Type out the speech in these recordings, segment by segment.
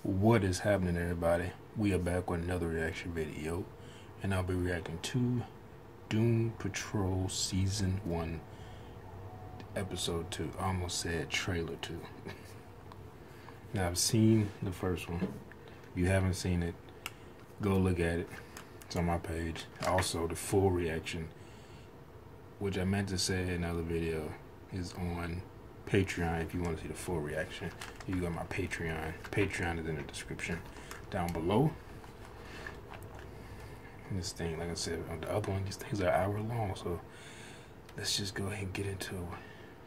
What is happening, everybody? We are back with another reaction video, and I'll be reacting to Doom Patrol Season 1, Episode 2. I almost said Trailer 2. Now, I've seen the first one. If you haven't seen it, go look at it. It's on my page. Also, the full reaction, which I meant to say in another video, is on Patreon. If you want to see the full reaction, you go to my Patreon. Patreon is in the description down below. And this thing, like I said, on the other one, these things are an hour long, so let's just go ahead and get into it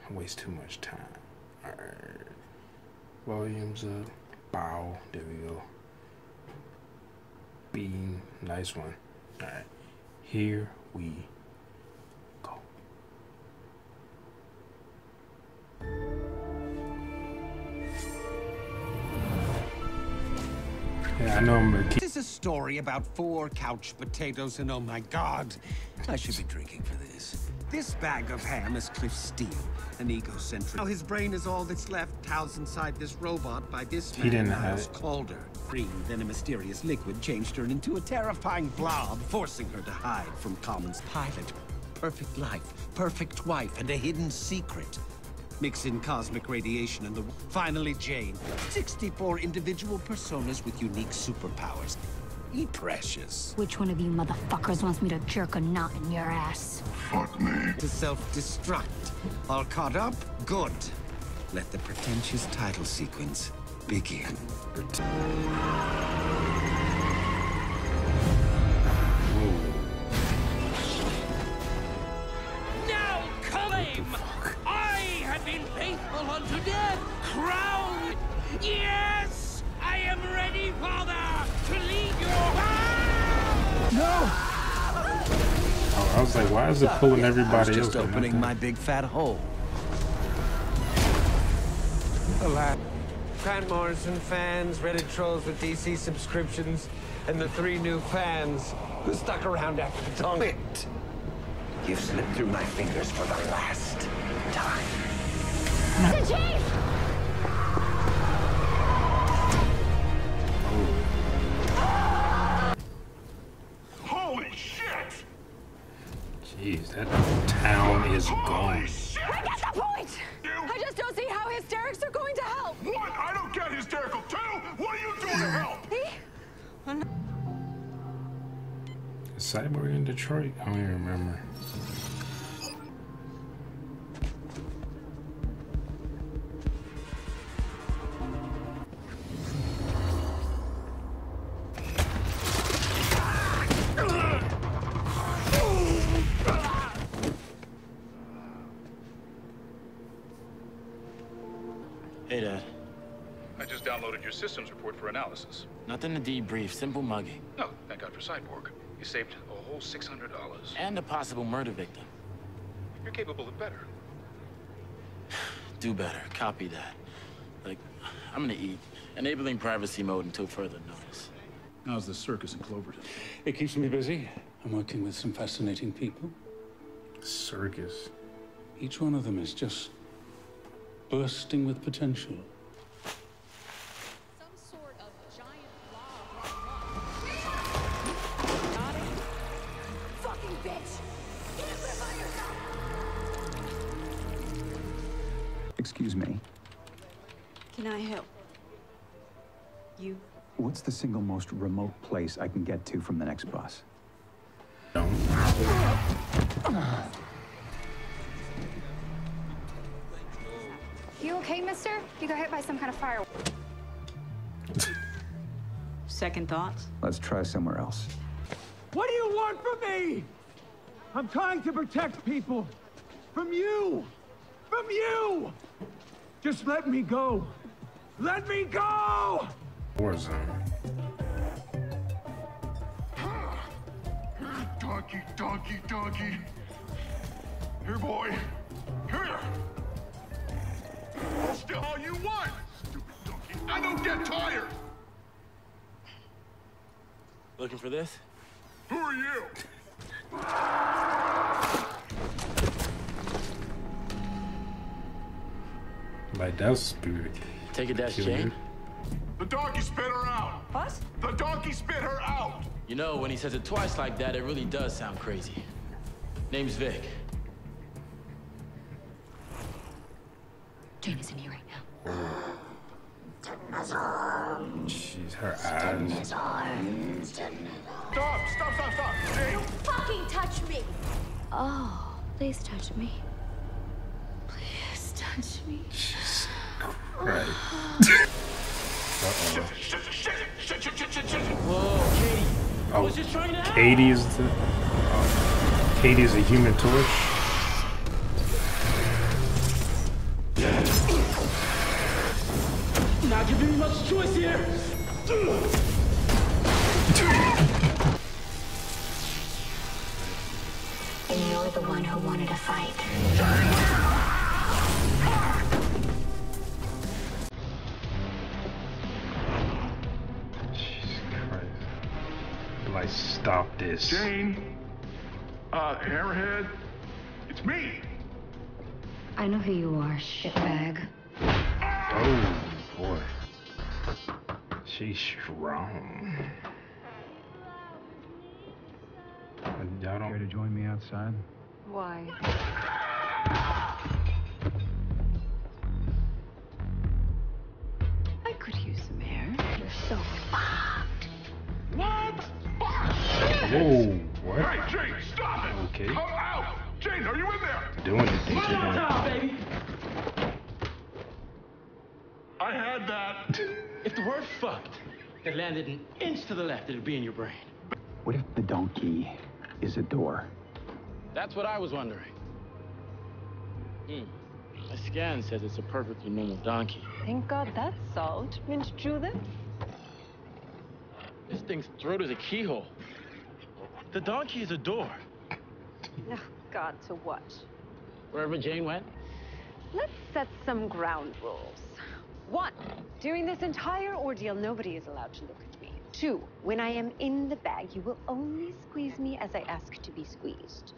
and waste too much time. Alright. Volumes up. Bow. There we go. Beam. Nice one. Alright. Here we go. Yeah, I know I'm gonna keep. This is a story about 4 couch potatoes, and oh my god, I should be drinking for this. This bag of ham is Cliff Steele, an egocentric. Now his brain is all that's left, housed inside this robot by this man, Miles Calder. Green, then a mysterious liquid changed her into a terrifying blob, forcing her to hide from Common's pilot. Perfect life, perfect wife, and a hidden secret. Mix in cosmic radiation and the... Finally, Jane. 64 individual personas with unique superpowers. E precious. Which one of you motherfuckers wants me to jerk a knot in your ass? Fuck me. To self-destruct. All caught up? Good. Let the pretentious title sequence begin. Now claim! I have been faithful unto death, crowned! Yes! I am ready, Father, to lead your... No! Oh, I was like, why is it pulling everybody else? Just opening my big fat hole. Alas. Grant Morrison fans, Reddit trolls with DC subscriptions, and the 3 new fans who stuck around after the tongue. Quit. You've slipped through my fingers for the last time. The chief! Holy shit! Jeez, that town is gone. I get the point! I just don't see how hysterics are going to help! What? I don't get hysterical too! What are you doing to help? Is Cyborg in Detroit? I don't even remember. Hey, Dad. I just downloaded your systems report for analysis. Nothing to debrief, simple mugging. No, thank God for Cyborg. You saved a whole $600. And a possible murder victim. You're capable of better. Do better, copy that. Like, I'm gonna eat. Enabling privacy mode until further notice. How's the circus in Cloverton? It keeps me busy. I'm working with some fascinating people. Circus. Each one of them is just bursting with potential. Some sort of giant blob. Fucking bitch! Get up there by yourself! Excuse me. Can I help you? What's the single most remote place I can get to from the next bus? You okay, mister? You got hit by some kind of firework. Second thoughts? Let's try somewhere else. What do you want from me? I'm trying to protect people. From you! From you! Just let me go. Let me go! Warzone. Donkey, donkey, donkey. Here, boy. Here. I'll steal all you want, stupid donkey. I don't get tired. Looking for this? Who are you? Like, that's spirit. Take a dash, Killer. Jane. The donkey spit her out. What? The donkey spit her out. You know, when he says it twice like that, it really does sound crazy. Name's Vic. Jane is in here right now. Jeez, her eyes. Stop! Jane! Don't fucking touch me! Oh, please touch me. Please touch me. Jesus Christ. Uh-oh. Whoa, Katie. I Oh, was just trying to help. Katie is the... Katie is a Human Torch. Not giving me much choice here. And you're the one who wanted to fight. Jesus Christ. Like, stop this. Jane! Airhead? It's me! I know who you are, shitbag. Oh, boy. She's strong. Y'all don't... Care to join me outside? Why? I could use some air. You're so fucked. What? Whoa, what? Hey, Jane, stop it! Okay. Come out! Jane, are you in there? Doing the thing to One him. time, baby. I had that. If the word fucked had landed an inch to the left, it'd be in your brain. What if the donkey is a door? That's what I was wondering. My scan says it's a perfectly normal donkey. Thank God that's solved. Mint Judith? This thing's throat is a keyhole. The donkey is a door. Oh, God, to what? Wherever Jane went. Let's set some ground rules. 1, during this entire ordeal, nobody is allowed to look at me. 2, when I am in the bag, you will only squeeze me as I ask to be squeezed.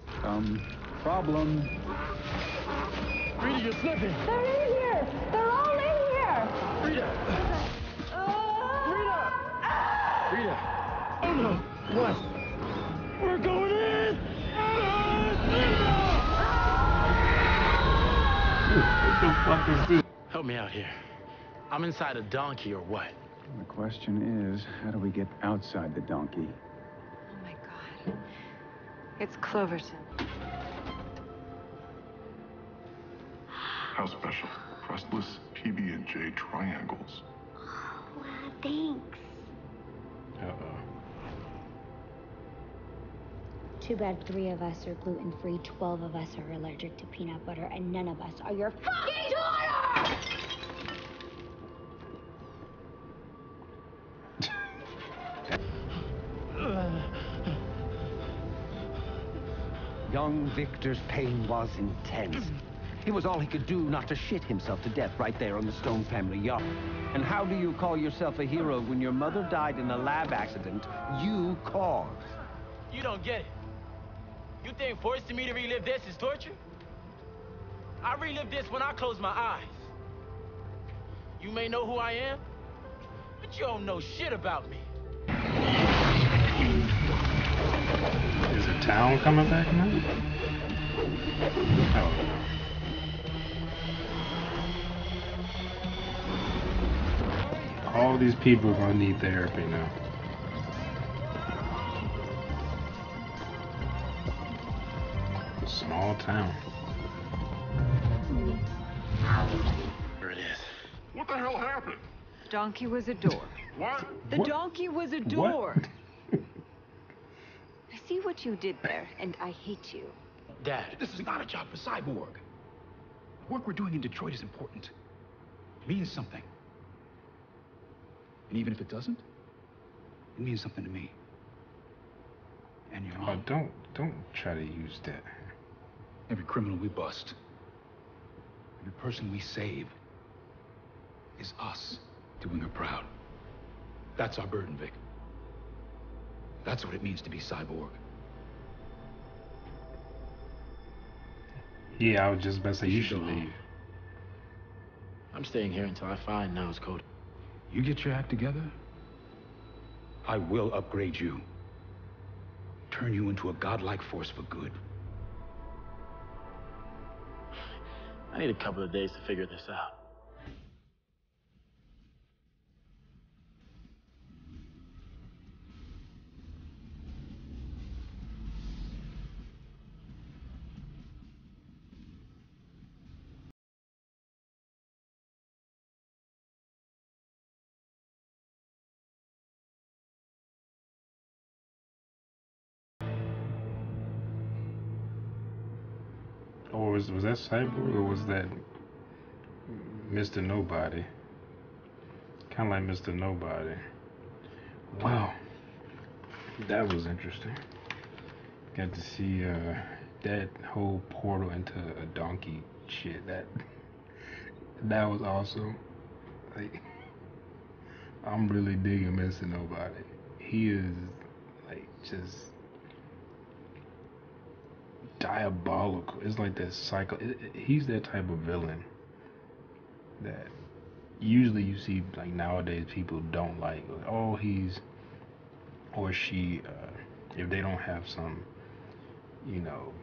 Problem. Rita, you're slipping. They're in here! They're all in here! Rita! Rita! No. What? We're going in! What the fuck is this? Help me out here. I'm inside a donkey or what? The question is, how do we get outside the donkey? Oh my God. It's Cloverton. How special? Crustless PB&J triangles. Wow, thanks. Uh-oh. Too bad 3 of us are gluten-free, 12 of us are allergic to peanut butter, and none of us are your fucking daughter! Young Victor's pain was intense. It was all he could do not to shit himself to death right there on the Stone family yacht. And how do you call yourself a hero when your mother died in a lab accident you caused? You don't get it. You think forcing me to relive this is torture? I relive this when I close my eyes. You may know who I am, but you don't know shit about me. Is the town coming back now? Oh. All these people are gonna need therapy now. Small town. There it is. What the hell happened? The donkey was a door. What? The donkey was a door. I see what you did there, and I hate you. Dad. This is not a job for Cyborg. The work we're doing in Detroit is important. It means something. And even if it doesn't, it means something to me. And your mom. Oh, don't try to use that. Every criminal we bust, every person we save, is us doing her proud. That's our burden, Vic. That's what it means to be Cyborg. Yeah, I was just about to say you should leave. I'm staying here until I find Niles Cody. You get your act together, I will upgrade you. Turn you into a godlike force for good. I need a couple of days to figure this out. Or was that Cyborg, or was that Mr. Nobody? Kind of like Mr. Nobody. Wow, that was interesting. Got to see that whole portal into a donkey shit. That was awesome. Like, I'm really digging Mr. Nobody. He is like just diabolical. It's like that cycle. He's that type of villain that usually you see like nowadays people don't like. Oh, he's or she. If they don't have some,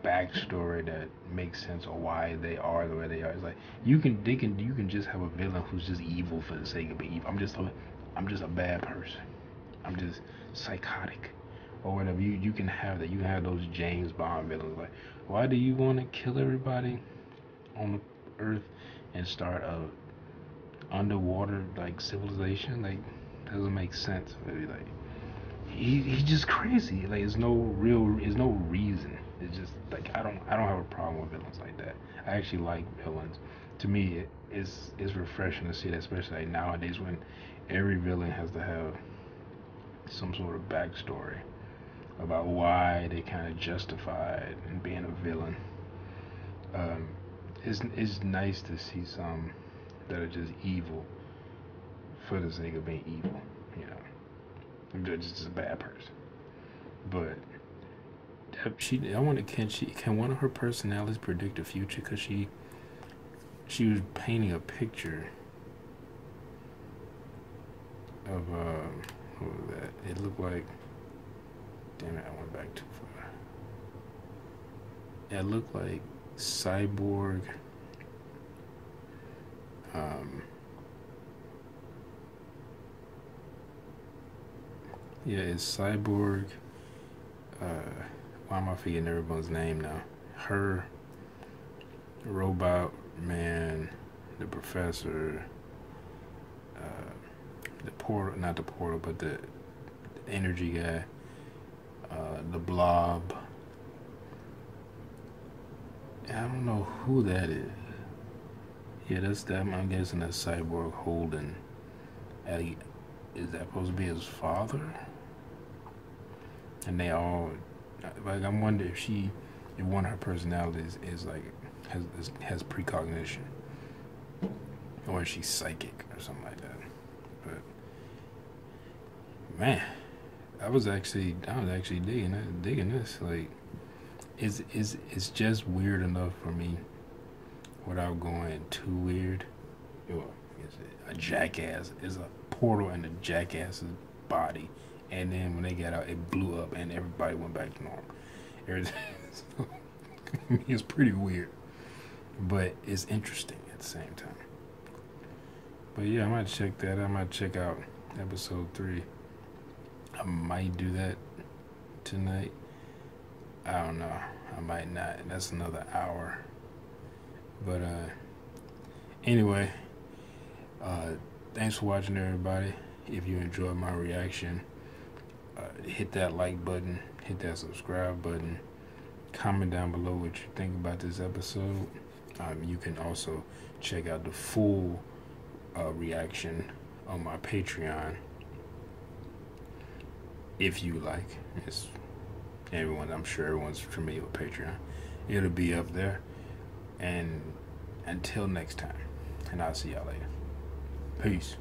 backstory that makes sense or why they are the way they are, it's like you can just have a villain who's just evil for the sake of being evil. I'm just a bad person. I'm just psychotic. Or whatever, you can have that. You can have those James Bond villains. Like, why do you want to kill everybody on the Earth and start a underwater like civilization? Like, doesn't make sense. Maybe like he's just crazy. Like, there's no reason. It's just like I don't have a problem with villains like that. I actually like villains. To me, it's refreshing to see that, especially like nowadays when every villain has to have some sort of backstory about why they kind of justified in being a villain. It's nice to see some that are just evil for the sake of being evil. They're just a bad person. But can one of her personalities predict the future? Because she was painting a picture of what was that? It looked like. Damn it, I went back too far. It looked like Cyborg. Yeah, it's Cyborg. Why am I forgetting everyone's name now? Her, Robot Man, the Professor, the Portal, not the Portal, but the energy guy. The Blob. I don't know who that is. Yeah, that's that. I'm guessing that's Cyborg holding. Is that supposed to be his father? And they all like. I wonder if one of her personalities is like has precognition, or is she psychic or something like that. But man. I was actually digging this. Like, it's just weird enough for me without going too weird. A jackass is a portal in a jackass's body, and then when they got out, it blew up, and everybody went back to normal. It's pretty weird, but it's interesting at the same time. But yeah, I might check that. I might check out episode 3. I might do that tonight. I don't know. I might not. That's another hour. But anyway, thanks for watching, everybody. If you enjoyed my reaction, hit that like button, hit that subscribe button, comment down below what you think about this episode. You can also check out the full reaction on my Patreon. If you like. I'm sure everyone's familiar with Patreon. It'll be up there. And until next time, and I'll see y'all later. Peace.